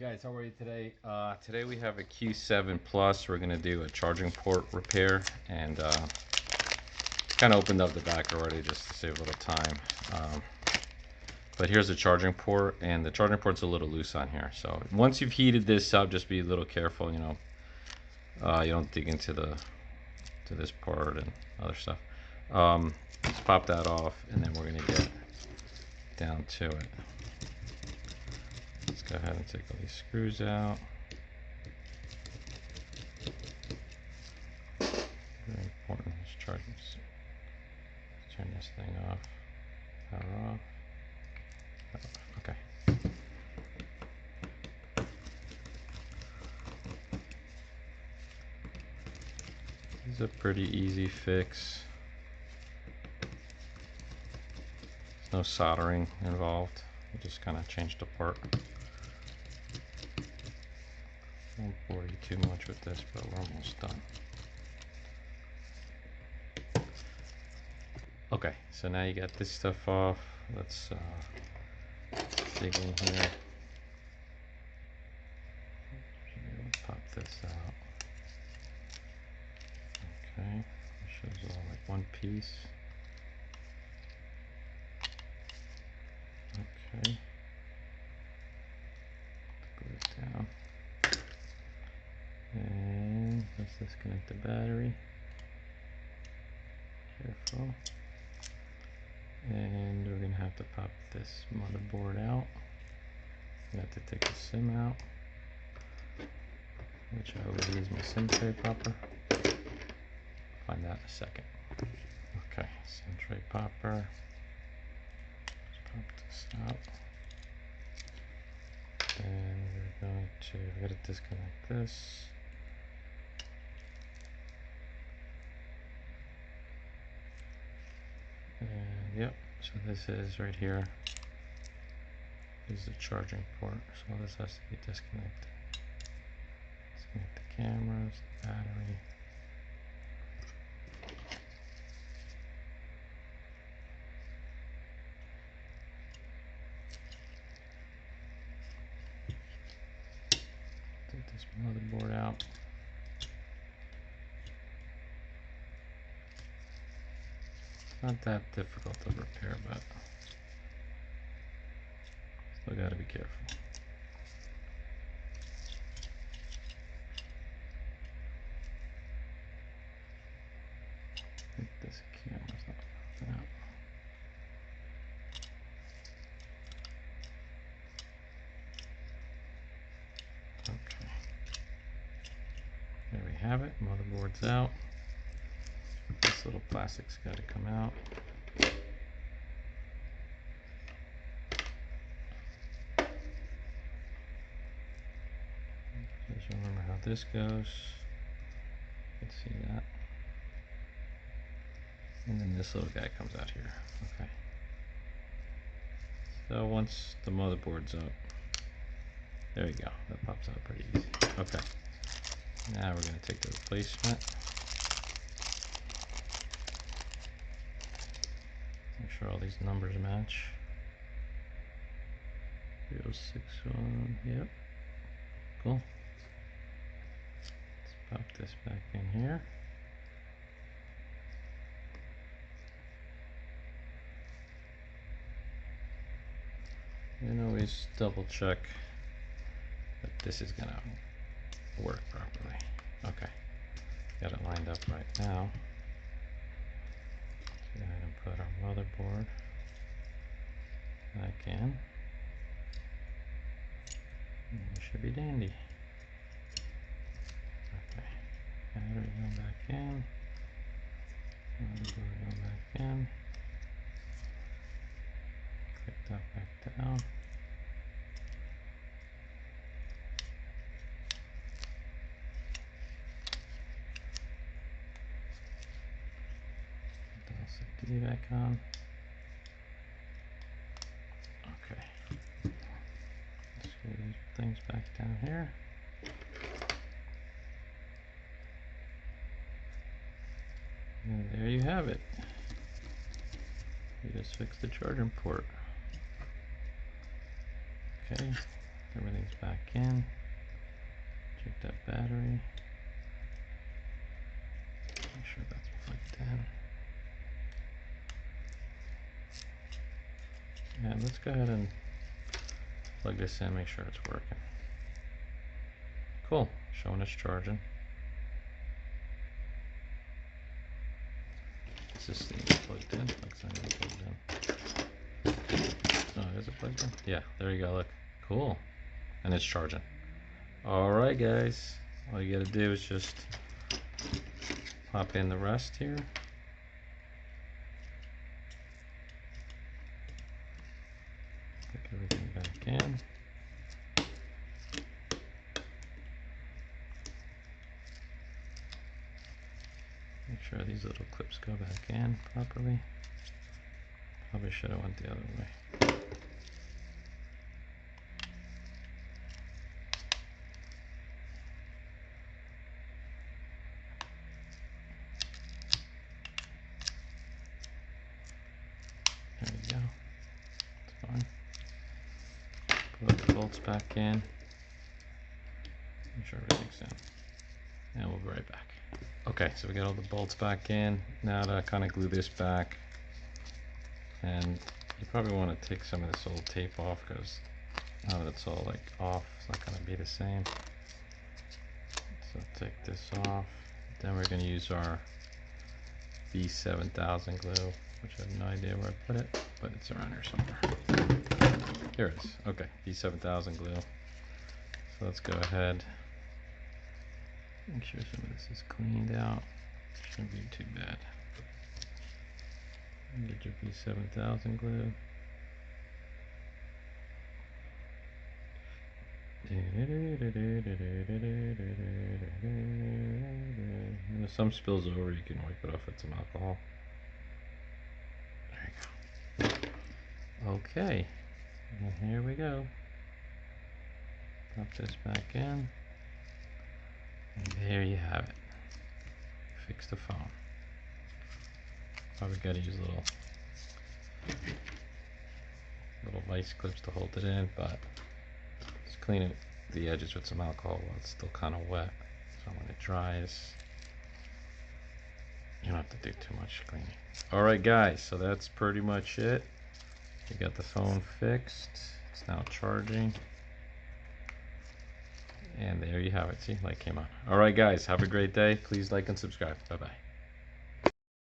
Guys, how are you today? Today we have a Q7 Plus. We're going to do a charging port repair, and kind of opened up the back already just to save a little time. But here's the charging port, and the charging port's a little loose on here. So once you've heated this up, just be a little careful, you don't dig into this part and other stuff. Let's pop that off, and then we're going to get down to it. Let's go ahead and take all these screws out. Very important. Let's charge this. Let's turn this thing off. Power off. Okay. This is a pretty easy fix. There's no soldering involved. You just kind of change the part. Won't bore you too much with this, but we're almost done. Okay, so now you got this stuff off. Let's dig in here. Pop this out. Okay, it shows all like one piece. Okay, glue it down. And let's disconnect the battery. Careful. And we're going to have to pop this motherboard out. We have to take the SIM out, which I always use my SIM tray popper. Find that in a second. Okay, SIM tray popper. Let's pop this out. And we're going to disconnect this. And yep, so this is right here. This is the charging port, so this has to be disconnected. Disconnect the cameras, the battery. Take this motherboard out. It's not that difficult to repair, but still got to be careful. I think this camera's not popping out. Okay. There we have it. Motherboard's out. This little plastic's got to come out. Just remember how this goes. You can see that. And then this little guy comes out here. Okay. So once the motherboard's up, there you go. That pops out pretty easy. Okay. Now we're going to take the replacement. Make sure all these numbers match. 061, yep. Cool. Let's pop this back in here. And always double check that this is gonna work properly. Okay, got it lined up right now. Go ahead and put our motherboard back in. And we should be dandy. Okay, battery going back in. Motherboard going back in. Click that back down. LCD back on. Okay. Screw these things back down here. And there you have it. You just fixed the charging port. Okay, Everything's back in. Check that battery. Make sure that's plugged in. And let's go ahead and plug this in, make sure it's working. Cool, showing it's charging. Is this thing plugged in? Looks like it's plugged in. Oh, is it plugged in? Yeah, there you go, look. Cool. And it's charging. Alright guys, all you gotta do is just pop in the rest here. Click everything back in. Make sure these little clips go back in properly. Probably should have went the other way. There we go. It's fine. Put the bolts back in. Make sure everything's in. And we'll be right back. Okay, so we got all the bolts back in. Now to kind of glue this back. And you probably want to take some of this old tape off because now that it's all like off, it's not going to be the same. So take this off. Then we're going to use our B7000 glue, which I have no idea where I put it, but it's around here somewhere. Here it is. Okay, B7000 glue. So let's go ahead. Make sure some of this is cleaned out. Shouldn't be too bad. Get your B7000 glue. And if some spills over, you can wipe it off with some alcohol. There you go. Okay, and here we go. Pop this back in. And there you have it. Fix the phone. Probably got to use little vice clips to hold it in, but just clean it, the edges with some alcohol while it's still kind of wet. So when it dries, you don't have to do too much cleaning. Alright guys, so that's pretty much it. We got the phone fixed. It's now charging. And there you have it. See, light came on. Alright guys, have a great day. Please like and subscribe. Bye bye.